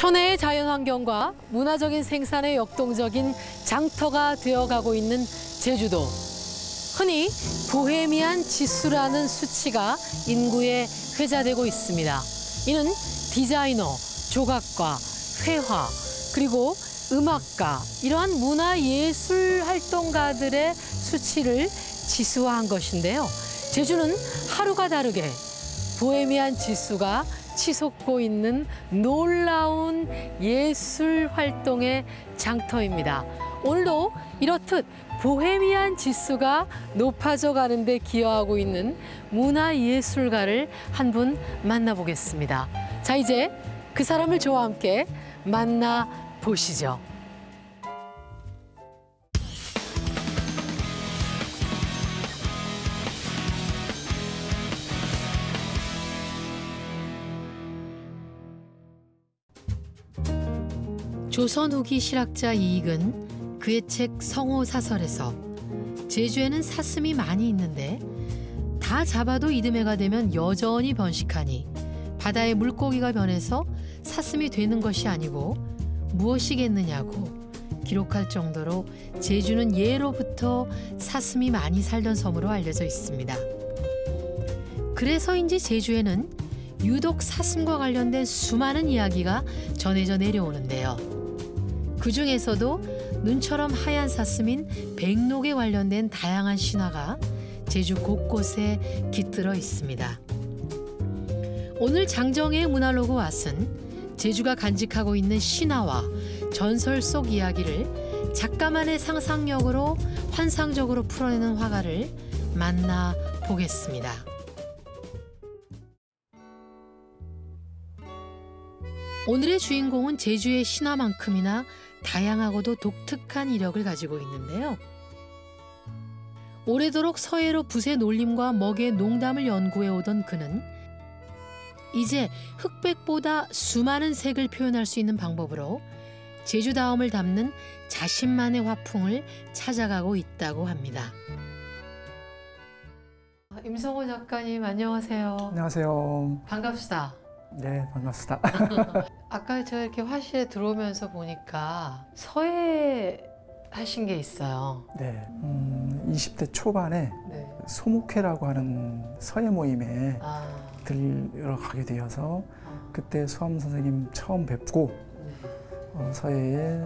천혜의 자연환경과 문화적인 생산의 역동적인 장터가 되어가고 있는 제주도. 흔히 보헤미안 지수라는 수치가 인구에 회자되고 있습니다. 이는 디자이너, 조각가, 회화, 그리고 음악가, 이러한 문화예술 활동가들의 수치를 지수화한 것인데요. 제주는 하루가 다르게 보헤미안 지수가 치솟고 있는 놀라운 예술 활동의 장터입니다. 오늘도 이렇듯 보헤미안 지수가 높아져 가는 데 기여하고 있는 문화예술가를 한 분 만나보겠습니다. 자, 이제 그 사람을 저와 함께 만나보시죠. 조선 후기 실학자 이익은 그의 책 성호사설에서 제주에는 사슴이 많이 있는데 다 잡아도 이듬해가 되면 여전히 번식하니 바다의 물고기가 변해서 사슴이 되는 것이 아니고 무엇이겠느냐고 기록할 정도로 제주는 예로부터 사슴이 많이 살던 섬으로 알려져 있습니다. 그래서인지 제주에는 유독 사슴과 관련된 수많은 이야기가 전해져 내려오는데요. 그 중에서도 눈처럼 하얀 사슴인 백록에 관련된 다양한 신화가 제주 곳곳에 깃들어 있습니다. 오늘 장정혜의 문화로그 왓은 제주가 간직하고 있는 신화와 전설 속 이야기를 작가만의 상상력으로 환상적으로 풀어내는 화가를 만나보겠습니다. 오늘의 주인공은 제주의 신화만큼이나 다양하고도 독특한 이력을 가지고 있는데요. 오래도록 서해로 붓의 놀림과 먹의 농담을 연구해오던 그는 이제 흑백보다 수많은 색을 표현할 수 있는 방법으로 제주다움을 담는 자신만의 화풍을 찾아가고 있다고 합니다. 임성호 작가님, 안녕하세요. 안녕하세요. 반갑습니다. 네, 반갑습니다. 아까 제가 이렇게 화실에 들어오면서 보니까 서예 하신 게 있어요. 네, 20대 초반에 네. 소목회라고 하는 서예 모임에 들어가게 되어서 그때 수암 선생님 처음 뵙고 서예에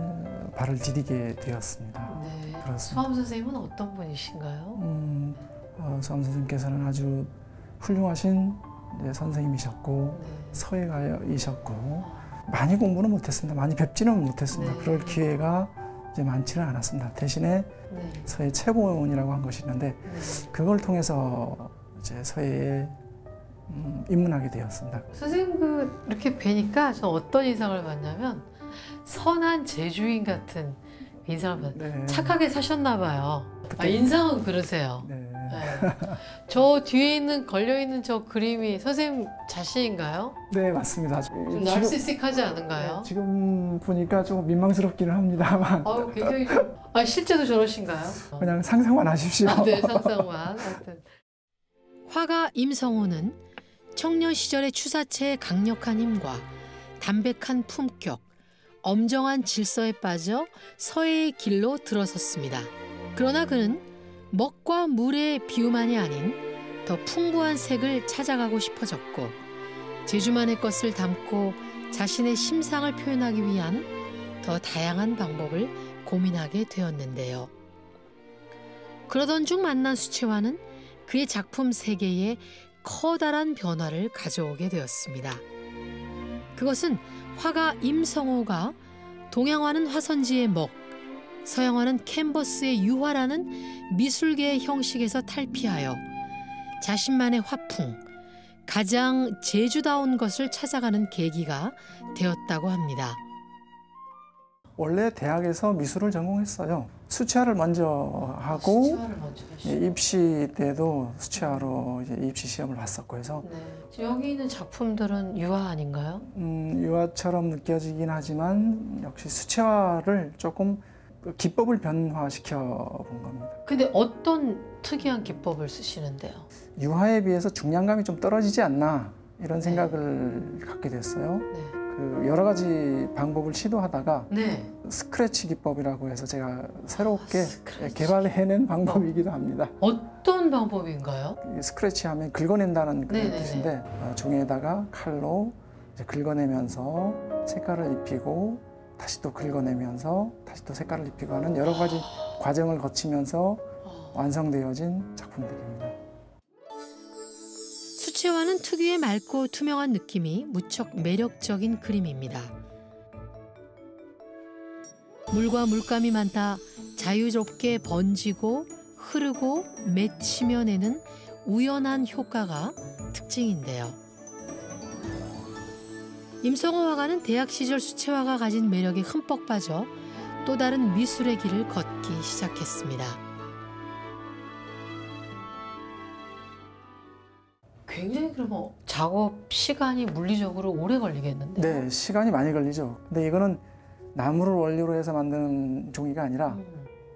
발을 디디게 되었습니다. 네. 그렇습니다. 수암 선생님은 어떤 분이신가요? 수암 선생님께서는 아주 훌륭하신 선생님이셨고 네. 서예가이셨고 많이 공부는 못했습니다. 많이 뵙지는 못했습니다. 네. 그럴 기회가 이제 많지는 않았습니다. 대신에 네. 서예 채본이라고 한 것이 있는데 네. 그걸 통해서 이제 서예에 입문하게 되었습니다. 선생님 이렇게 뵈니까 저 어떤 인상을 받냐면 선한 제주인 같은 인상을 받아요. 네. 착하게 사셨나 봐요. 인상은 그러세요. 네. 네. 저 뒤에 걸려있는 저 그림이 선생님 자신인가요? 네, 맞습니다. 좀 나르시스틱하지 않은가요? 지금 보니까 좀 민망스럽기는 합니다만 굉장히 좀... 실제도 저러신가요? 그냥 상상만 하십시오. 네, 상상만. 하여튼. 화가 임성호는 청년 시절의 추사체의 강력한 힘과 담백한 품격, 엄정한 질서에 빠져 서예의 길로 들어섰습니다. 그러나 그는 먹과 물의 비유만이 아닌 더 풍부한 색을 찾아가고 싶어졌고 제주만의 것을 담고 자신의 심상을 표현하기 위한 더 다양한 방법을 고민하게 되었는데요. 그러던 중 만난 수채화는 그의 작품 세계에 커다란 변화를 가져오게 되었습니다. 그것은 화가 임성호가 동양화는 화선지의 먹, 서양화는 캔버스의 유화라는 미술계의 형식에서 탈피하여 자신만의 화풍, 가장 제주다운 것을 찾아가는 계기가 되었다고 합니다. 원래 대학에서 미술을 전공했어요. 수채화를 먼저 하고 수채화를 먼저 하시고. 입시 때도 수채화로 이제 입시 시험을 봤었고 해서 네. 여기 있는 작품들은 유화 아닌가요? 유화처럼 느껴지긴 하지만 역시 수채화를 조금 기법을 변화시켜 본 겁니다. 근데 어떤 특이한 기법을 쓰시는데요? 유화에 비해서 중량감이 좀 떨어지지 않나 이런 생각을 갖게 됐어요. 네. 그 여러 가지 방법을 시도하다가 네. 스크래치 기법이라고 해서 제가 새롭게 스크래치 개발해낸 방법이기도 합니다. 어떤 방법인가요? 이 스크래치 하면 긁어낸다는 그런 네네네. 뜻인데 종이에다가 칼로 이제 긁어내면서 색깔을 입히고 다시 또 긁어내면서 다시 또 색깔을 입히고 하는 여러 가지 과정을 거치면서 완성되어진 작품들입니다. 수채화는 특유의 맑고 투명한 느낌이 무척 매력적인 그림입니다. 물과 물감이 많다 자유롭게 번지고 흐르고 맺히며 내는 우연한 효과가 특징인데요. 임성호 화가는 대학 시절 수채화가 가진 매력에 흠뻑 빠져 또 다른 미술의 길을 걷기 시작했습니다. 굉장히 그러면 작업 시간이 물리적으로 오래 걸리겠는데요? 네, 시간이 많이 걸리죠. 근데 이거는 나무를 원료로 해서 만드는 종이가 아니라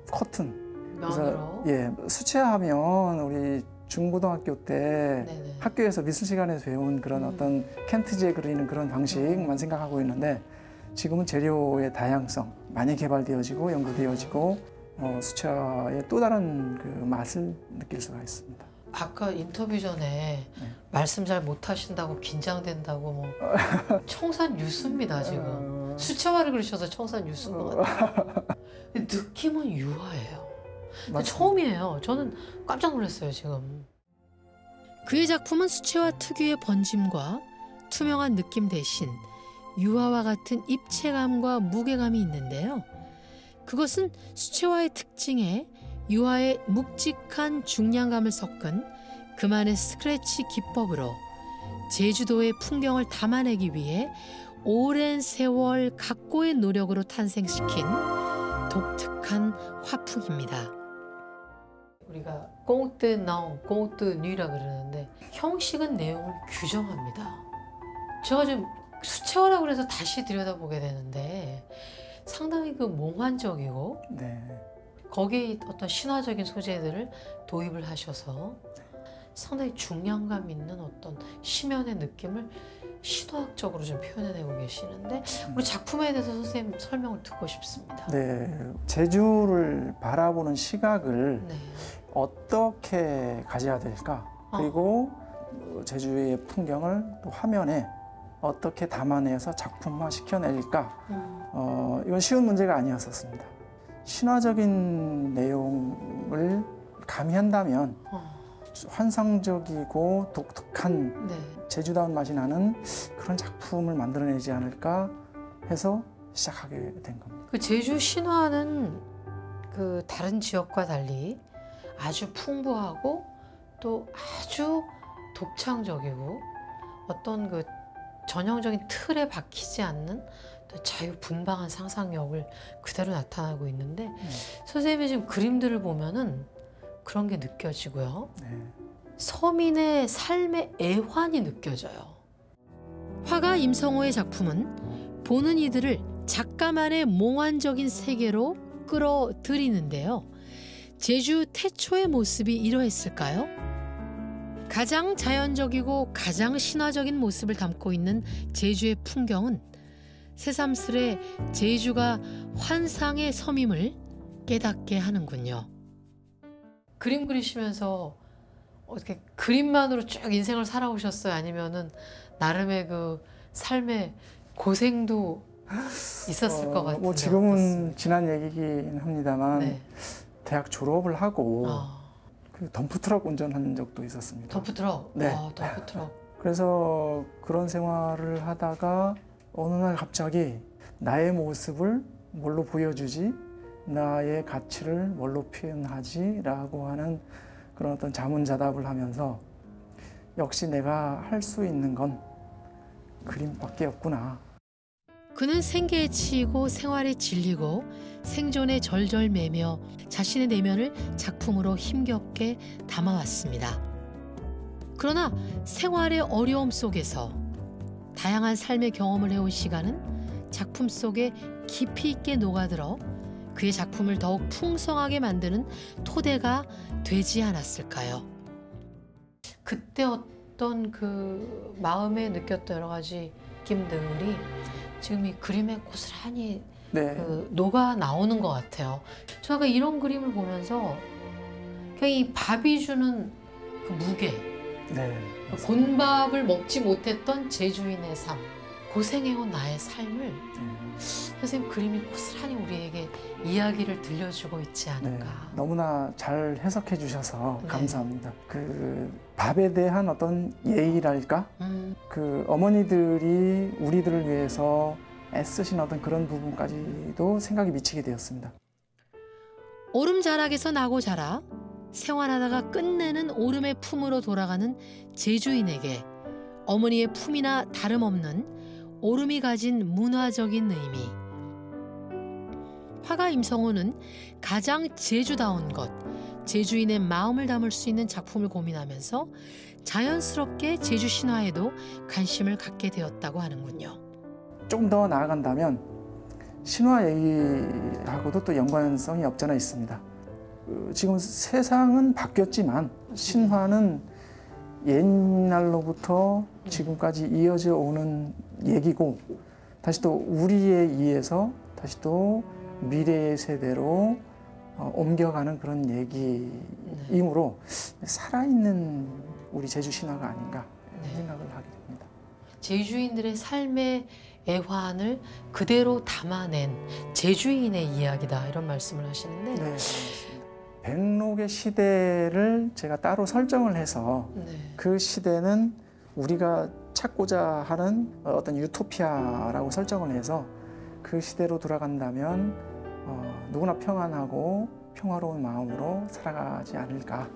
커튼. 면으로? 예, 수채화하면 우리 중고등학교 때 네네. 학교에서 미술 시간에서 배운 그런 어떤 캔트지에 그리는 그런 방식만 생각하고 있는데 지금은 재료의 다양성 많이 개발되어지고 연구되어지고 수채화의 또 다른 그 맛을 느낄 수가 있습니다. 아까 인터뷰 전에 말씀 잘 못하신다고 긴장된다고 뭐 청산 유수입니다 지금. 수채화를 그리셔서 청산 유수인 것 같아요. 근데 느낌은 유화예요. 근데 처음이에요. 저는 깜짝 놀랐어요 지금. 그의 작품은 수채화 특유의 번짐과 투명한 느낌 대신 유화와 같은 입체감과 무게감이 있는데요. 그것은 수채화의 특징에 유화의 묵직한 중량감을 섞은 그만의 스크래치 기법으로 제주도의 풍경을 담아내기 위해 오랜 세월 각고의 노력으로 탄생시킨 독특한 화풍입니다. 우리가 꽁뜨 나옹, 꽁뜨 누이라 그러는데 형식은 내용을 규정합니다. 제가 좀 수채화라고 그래서 다시 들여다보게 되는데 상당히 그 몽환적이고 네. 거기에 어떤 신화적인 소재들을 도입을 하셔서 상당히 중량감 있는 어떤 심연의 느낌을 신화학적으로 좀 표현해내고 계시는데 우리 작품에 대해서 선생님 설명을 듣고 싶습니다. 네, 제주를 바라보는 시각을 네. 어떻게 가져야 될까? 그리고 제주의 풍경을 또 화면에 어떻게 담아내서 작품화 시켜낼까? 이건 쉬운 문제가 아니었었습니다. 신화적인 내용을 가미한다면 환상적이고 독특한 네. 제주다운 맛이 나는 그런 작품을 만들어내지 않을까 해서 시작하게 된 겁니다. 그 제주 신화는 그 다른 지역과 달리 아주 풍부하고 또 아주 독창적이고 어떤 그 전형적인 틀에 박히지 않는 자유분방한 상상력을 그대로 나타나고 있는데 선생님의 지금 그림들을 보면은 그런 게 느껴지고요. 네. 서민의 삶의 애환이 느껴져요. 화가 임성호의 작품은 보는 이들을 작가만의 몽환적인 세계로 끌어들이는데요. 제주 태초의 모습이 이러했을까요? 가장 자연적이고 가장 신화적인 모습을 담고 있는 제주의 풍경은 새삼스레 제주가 환상의 섬임을 깨닫게 하는군요. 그림 그리시면서 어떻게 그림만으로 쭉 인생을 살아오셨어요? 아니면은 나름의 그 삶의 고생도 있었을 것 같은데. 뭐 지금은 어떻습니까? 지난 얘기긴 합니다만 네. 대학 졸업을 하고 그 덤프트럭 운전한 적도 있었습니다. 덤프트럭? 네. 덤프트럭. 그래서 그런 생활을 하다가 어느 날 갑자기 나의 모습을 뭘로 보여주지? 나의 가치를 뭘로 표현하지? 라고 하는 그런 어떤 자문자답을 하면서 역시 내가 할 수 있는 건 그림밖에 없구나. 그는 생계에 치이고 생활에 질리고 생존에 절절매며 자신의 내면을 작품으로 힘겹게 담아왔습니다. 그러나 생활의 어려움 속에서 다양한 삶의 경험을 해온 시간은 작품 속에 깊이 있게 녹아들어 그의 작품을 더욱 풍성하게 만드는 토대가 되지 않았을까요? 그때 어떤 그 마음에 느꼈던 여러 가지 느낌들이 지금 이 그림에 고스란히 네. 녹아 나오는 것 같아요. 제가 이런 그림을 보면서 그냥 이 밥이 주는 그 무게, 네. 곤밥을 먹지 못했던 제주인의 삶, 고생해온 나의 삶을 선생님 그림이 고스란히 우리에게 이야기를 들려주고 있지 네. 않을까. 너무나 잘 해석해 주셔서 네. 감사합니다. 그 밥에 대한 어떤 예의랄까? 그 어머니들이 우리들을 위해서 애쓰신 어떤 그런 부분까지도 생각이 미치게 되었습니다. 오름 자락에서 나고 자라 생활하다가 끝내는 오름의 품으로 돌아가는 제주인에게 어머니의 품이나 다름없는 오름이 가진 문화적인 의미. 화가 임성호는 가장 제주다운 것, 제주인의 마음을 담을 수 있는 작품을 고민하면서 자연스럽게 제주 신화에도 관심을 갖게 되었다고 하는군요. 조금 더 나아간다면 신화 얘기하고도 또 연관성이 없잖아 있습니다. 지금 세상은 바뀌었지만 신화는 옛날로부터 지금까지 이어져 오는 얘기고 다시 또 우리에 의해서 다시 또 미래의 세대로 옮겨가는 그런 얘기이므로 살아있는 우리 제주 신화가 아닌가 생각을 하게 됩니다. 제주인들의 삶의 애환을 그대로 담아낸 제주인의 이야기다 이런 말씀을 하시는데 네, 백록의 시대를 제가 따로 설정을 해서 그 시대는 우리가 찾고자 하는 어떤 유토피아라고 설정을 해서 그 시대로 돌아간다면 누구나 평안하고 평화로운 마음으로 살아가지 않을까.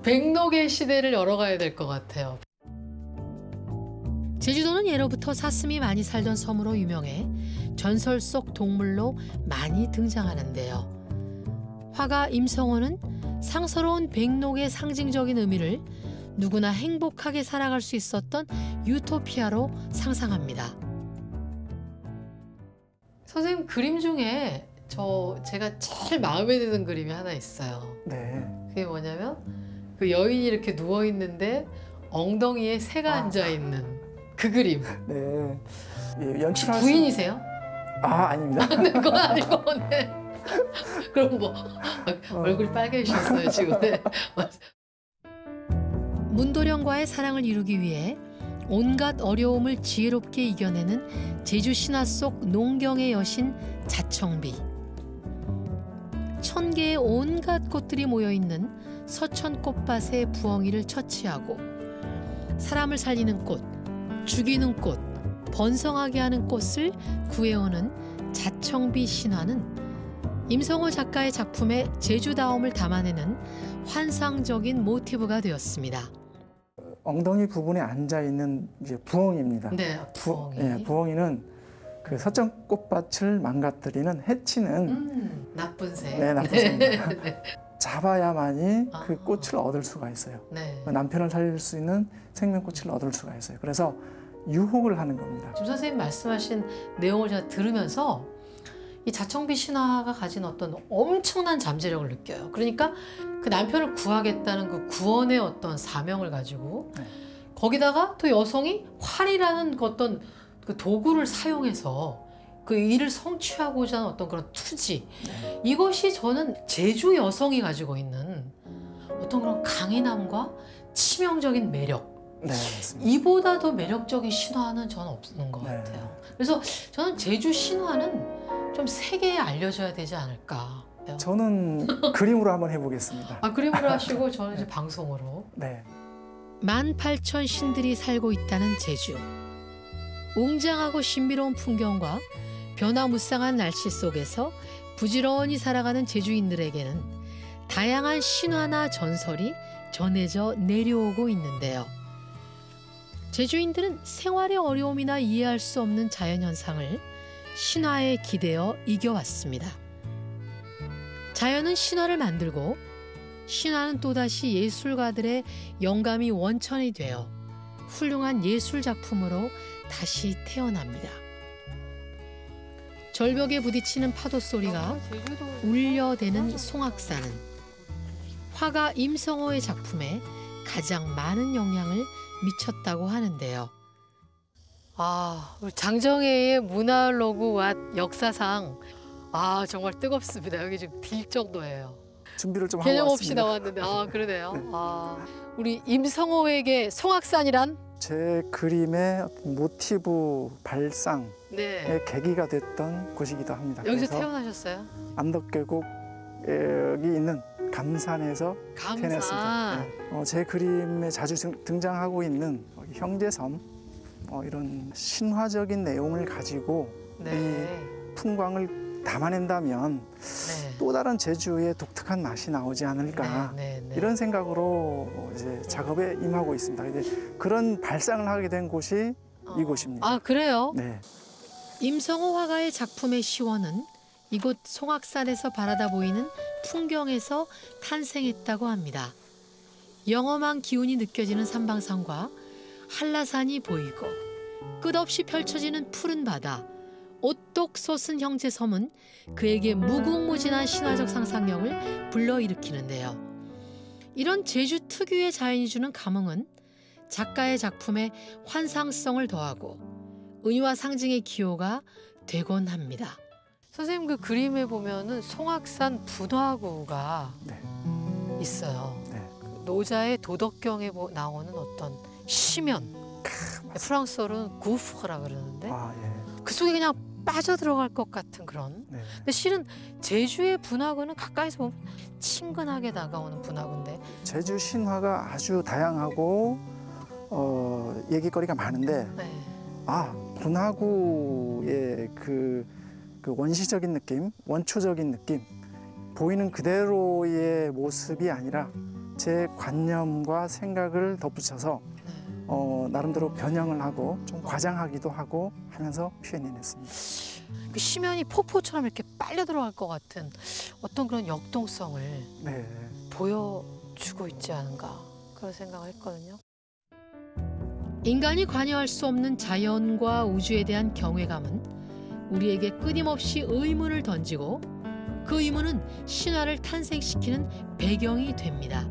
백록의 시대를 열어가야 될 것 같아요. 제주도는 예로부터 사슴이 많이 살던 섬으로 유명해 전설 속 동물로 많이 등장하는데요. 화가 임성호는 상서로운 백록의 상징적인 의미를 누구나 행복하게 살아갈 수 있었던 유토피아로 상상합니다. 선생님 그림 중에 제가 제일 마음에 드는 그림이 하나 있어요. 네. 그게 뭐냐면 그 여인이 이렇게 누워 있는데 엉덩이에 새가 앉아 있는 그 그림. 네. 혹시 부인이세요? 아닙니다. 그건 아니고, 네. 그럼 뭐 얼굴이 빨개지셨어요 지금. 네. 문도령과의 사랑을 이루기 위해 온갖 어려움을 지혜롭게 이겨내는 제주 신화 속 농경의 여신 자청비. 1000개의 온갖 꽃들이 모여있는 서천 꽃밭의 부엉이를 처치하고 사람을 살리는 꽃, 죽이는 꽃, 번성하게 하는 꽃을 구해오는 자청비 신화는 임성호 작가의 작품에 제주다움을 담아내는 환상적인 모티브가 되었습니다. 엉덩이 부분에 앉아 있는 이제 부엉이입니다. 네, 부엉이. 부엉이는 그 서천 꽃밭을 망가뜨리는 해치는 나쁜 새. 네, 나쁜 새입니다. 네. 잡아야만이 그 꽃을 얻을 수가 있어요. 네. 남편을 살릴 수 있는 생명꽃을 얻을 수가 있어요. 그래서 유혹을 하는 겁니다. 지금 선생님 말씀하신 내용을 제가 들으면서 이 자청비 신화가 가진 어떤 엄청난 잠재력을 느껴요. 그러니까 그 남편을 구하겠다는 그 구원의 어떤 사명을 가지고 거기다가 또 여성이 활이라는 어떤 그 도구를 사용해서 그 일을 성취하고자 하는 어떤 그런 투지, 이것이 저는 제주 여성이 가지고 있는 어떤 그런 강인함과 치명적인 매력, 네, 맞습니다. 이보다 더 매력적인 신화는 저는 없는 것 네. 같아요. 그래서 저는 제주 신화는 좀 세계에 알려져야 되지 않을까. 저는 그림으로 한번 해보겠습니다. 그림으로 하시고 저는 이제 방송으로. 네. 18,000 신들이 살고 있다는 제주. 웅장하고 신비로운 풍경과 변화무쌍한 날씨 속에서 부지런히 살아가는 제주인들에게는 다양한 신화나 전설이 전해져 내려오고 있는데요. 제주인들은 생활의 어려움이나 이해할 수 없는 자연현상을 신화에 기대어 이겨왔습니다. 자연은 신화를 만들고 신화는 또다시 예술가들의 영감이 원천이 되어 훌륭한 예술작품으로 다시 태어납니다. 절벽에 부딪히는 파도 소리가 울려대는 송악산은 화가 임성호의 작품에 가장 많은 영향을 미쳤다고 하는데요. 아, 우리 장정혜의 문화로그와 역사상 정말 뜨겁습니다. 여기 지금 딜 정도예요. 준비를 좀 하고 개념 없이 왔습니다. 나왔는데 그러네요. 네. 우리 임성호에게 송악산이란? 제 그림의 어떤 모티브 발상의 네. 계기가 됐던 곳이기도 합니다. 여기서 그래서 태어나셨어요? 암덕계곡 여기 있는 감산에서 태어났습니다. 네. 제 그림에 자주 등장하고 있는 형제섬 이런 신화적인 내용을 가지고 네. 이 풍광을 담아낸다면 네. 또 다른 제주의 독특한 맛이 나오지 않을까 네. 이런 생각으로 이제 작업에 임하고 있습니다. 근데 그런 발상을 하게 된 곳이 이곳입니다. 아, 그래요? 네. 임성호 화가의 작품의 시원은 이곳 송악산에서 바라다 보이는 풍경에서 탄생했다고 합니다. 영험한 기운이 느껴지는 산방산과 한라산이 보이고 끝없이 펼쳐지는 푸른 바다, 오똑 솟은 형제섬은 그에게 무궁무진한 신화적 상상력을 불러일으키는데요. 이런 제주 특유의 자연이 주는 감흥은 작가의 작품에 환상성을 더하고 은유와 상징의 기호가 되곤 합니다. 선생님 그 그림에 보면은 송악산 분화구가 네. 있어요. 네. 노자의 도덕경에 나오는 어떤 시면, 프랑스어로는 구프라 그러는데 예. 그 속에 그냥 빠져들어갈 것 같은 그런. 네. 근데 실은 제주의 분화구는 가까이서 보면 친근하게 다가오는 분화구인데. 제주 신화가 아주 다양하고 얘기거리가 많은데 네. 분화구의 그 원시적인 느낌, 원초적인 느낌, 보이는 그대로의 모습이 아니라 제 관념과 생각을 덧붙여서 나름대로 변형을 하고 좀 과장하기도 하고 하면서 표현해냈습니다. 그 시면이 폭포처럼 이렇게 빨려 들어갈 것 같은 어떤 그런 역동성을 네. 보여주고 있지 않은가 그런 생각을 했거든요. 인간이 관여할 수 없는 자연과 우주에 대한 경외감은 우리에게 끊임없이 의문을 던지고 그 의문은 신화를 탄생시키는 배경이 됩니다.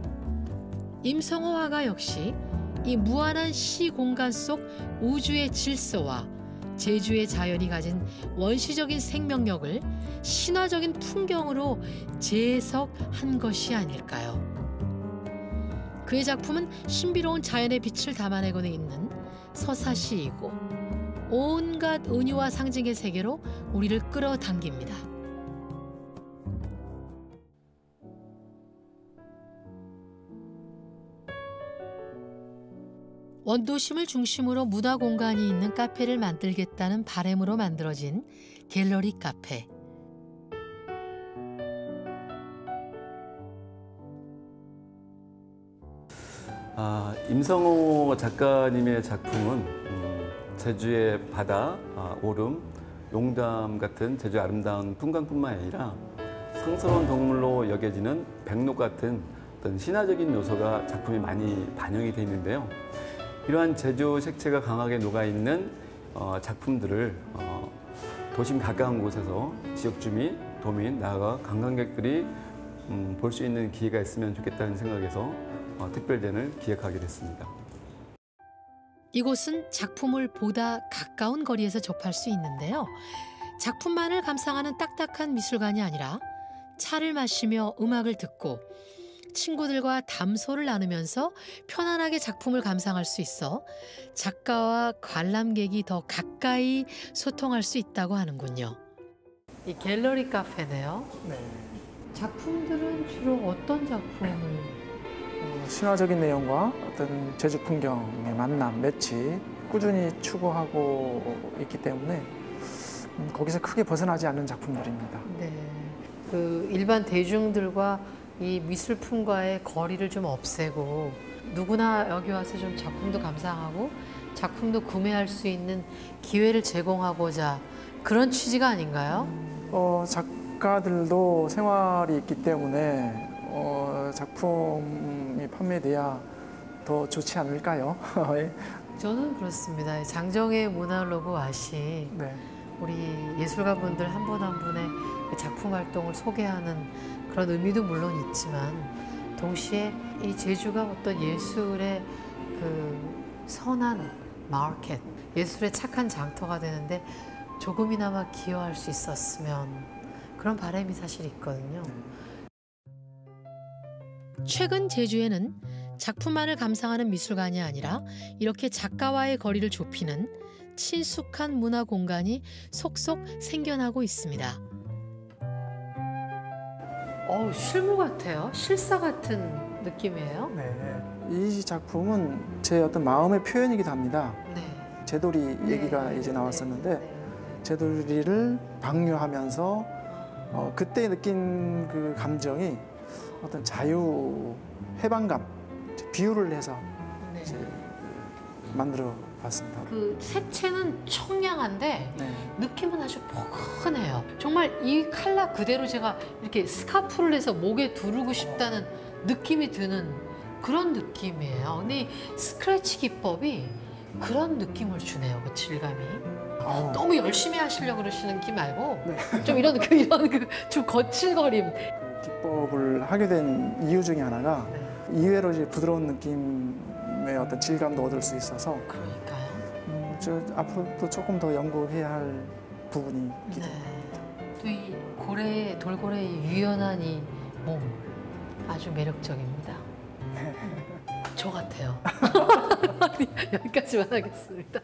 임성호 화가 역시 이 무한한 시 공간 속 우주의 질서와 제주의 자연이 가진 원시적인 생명력을 신화적인 풍경으로 재해석한 것이 아닐까요? 그의 작품은 신비로운 자연의 빛을 담아내고 있는 서사시이고 온갖 은유와 상징의 세계로 우리를 끌어당깁니다. 원도심을 중심으로 문화 공간이 있는 카페를 만들겠다는 바람으로 만들어진 갤러리 카페. 임성호 작가님의 작품은 제주의 바다, 오름, 용담 같은 제주의 아름다운 풍광뿐만 아니라 상스러운 동물로 여겨지는 백록 같은 어떤 신화적인 요소가 작품에 많이 반영이 되어 있는데요. 이러한 제주 색채가 강하게 녹아있는 작품들을 도심 가까운 곳에서 지역 주민, 도민, 나아가 관광객들이 볼 수 있는 기회가 있으면 좋겠다는 생각에서 특별전을 기획하게 됐습니다. 이곳은 작품을 보다 가까운 거리에서 접할 수 있는데요. 작품만을 감상하는 딱딱한 미술관이 아니라 차를 마시며 음악을 듣고 친구들과 담소를 나누면서 편안하게 작품을 감상할 수 있어 작가와 관람객이 더 가까이 소통할 수 있다고 하는군요. 이 갤러리 카페네요. 네. 작품들은 주로 어떤 작품을? 신화적인 내용과 어떤 제주 풍경의 만남, 매치 꾸준히 추구하고 있기 때문에 거기서 크게 벗어나지 않는 작품들입니다. 네. 그 일반 대중들과 이 미술품과의 거리를 좀 없애고 누구나 여기 와서 좀 작품도 감상하고 작품도 구매할 수 있는 기회를 제공하고자 그런 취지가 아닌가요? 작가들도 생활이 있기 때문에 작품이 판매돼야 더 좋지 않을까요? 저는 그렇습니다. 장정혜 문화로그 와시 네. 우리 예술가분들 한 분 한 분의 작품 활동을 소개하는 그런 의미도 물론 있지만 동시에 이 제주가 어떤 예술의 그 선한 마켓. 예술의 착한 장터가 되는데 조금이나마 기여할 수 있었으면 그런 바람이 사실 있거든요. 최근 제주에는 작품만을 감상하는 미술관이 아니라 이렇게 작가와의 거리를 좁히는 친숙한 문화 공간이 속속 생겨나고 있습니다. 실물 같아요. 실사 같은 느낌이에요. 네. 이 작품은 제 어떤 마음의 표현이기도 합니다. 네. 제돌이 얘기가 네. 이제 나왔었는데 네. 제돌이를 방류하면서 그때 느낀 그 감정이 어떤 자유, 해방감, 비유를 해서 네. 이제 만들어 봤습니다. 그 색채는 청량한데 네. 느낌은 아주 포근해요. 정말 이 컬러 그대로 제가 이렇게 스카프를 해서 목에 두르고 싶다는 느낌이 드는 그런 느낌이에요. 근데 이 스크래치 기법이 그런 느낌을 주네요. 그 질감이. 너무 열심히 하시려고 그러시는 기 말고 네. 좀 이런 좀 거칠거림. 그 기법을 하게 된 이유 중에 하나가 이외로 이제 부드러운 느낌의 어떤 질감도 얻을 수 있어서 그러니까요. 저 앞으로도 조금 더 연구해야 할 부분이 있기도 합니다. 또 이 고래, 돌고래의 유연한 이 몸 아주 매력적입니다. 저 같아요. 여기까지만 하겠습니다.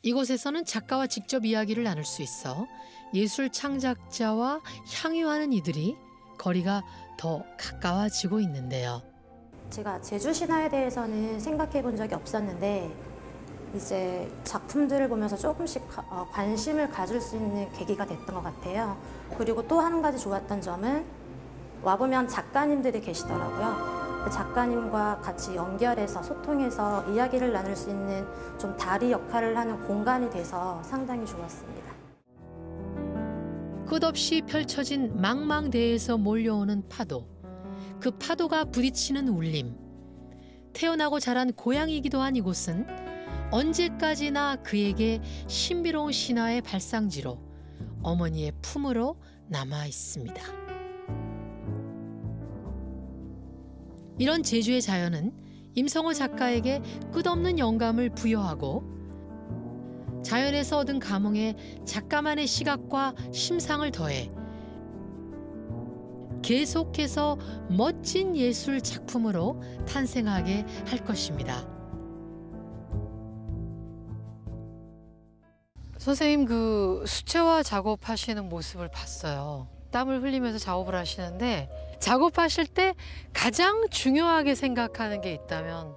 이곳에서는 작가와 직접 이야기를 나눌 수 있어 예술 창작자와 향유하는 이들이 거리가 더 가까워지고 있는데요. 제가 제주 신화에 대해서는 생각해 본 적이 없었는데 이제 작품들을 보면서 조금씩 관심을 가질 수 있는 계기가 됐던 것 같아요. 그리고 또 한 가지 좋았던 점은 와보면 작가님들이 계시더라고요. 그 작가님과 같이 연결해서 소통해서 이야기를 나눌 수 있는 좀 다리 역할을 하는 공간이 돼서 상당히 좋았습니다. 끝없이 펼쳐진 망망대해에서 몰려오는 파도. 그 파도가 부딪히는 울림. 태어나고 자란 고향이기도 한 이곳은 언제까지나 그에게 신비로운 신화의 발상지로 어머니의 품으로 남아 있습니다. 이런 제주의 자연은 임성호 작가에게 끝없는 영감을 부여하고 자연에서 얻은 감흥에 작가만의 시각과 심상을 더해 계속해서 멋진 예술 작품으로 탄생하게 할 것입니다. 선생님 그 수채화 작업하시는 모습을 봤어요. 땀을 흘리면서 작업을 하시는데 작업하실 때 가장 중요하게 생각하는 게 있다면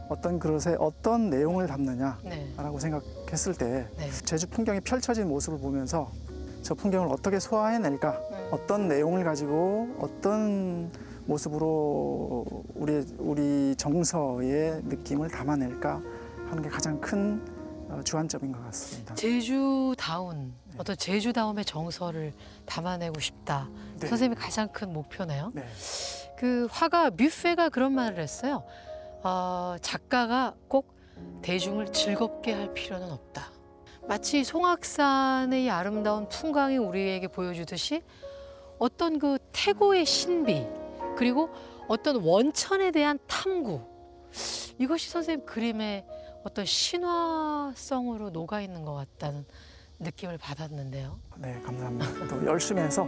어떤 그릇에 어떤 내용을 담느냐라고 네. 생각했을 때 네. 제주 풍경이 펼쳐진 모습을 보면서 저 풍경을 어떻게 소화해낼까, 어떤 내용을 가지고 어떤 모습으로 우리 정서의 느낌을 담아낼까 하는 게 가장 큰 주안점인 것 같습니다. 제주다운 어떤 제주다움의 정서를 담아내고 싶다. 네. 선생님이 가장 큰 목표네요. 네. 그 화가 뮤페가 그런 말을 했어요. 작가가 꼭 대중을 즐겁게 할 필요는 없다. 마치 송악산의 이 아름다운 풍광이 우리에게 보여주듯이 어떤 그 태고의 신비 그리고 어떤 원천에 대한 탐구 이것이 선생님 그림의 어떤 신화성으로 녹아있는 것 같다는 느낌을 받았는데요. 네, 감사합니다. 또 열심히 해서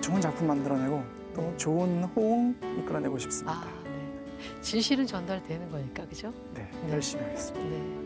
좋은 작품 만들어내고 또 좋은 호응 이끌어내고 싶습니다. 네. 진실은 전달되는 거니까, 그죠? 네, 열심히 하겠습니다. 네.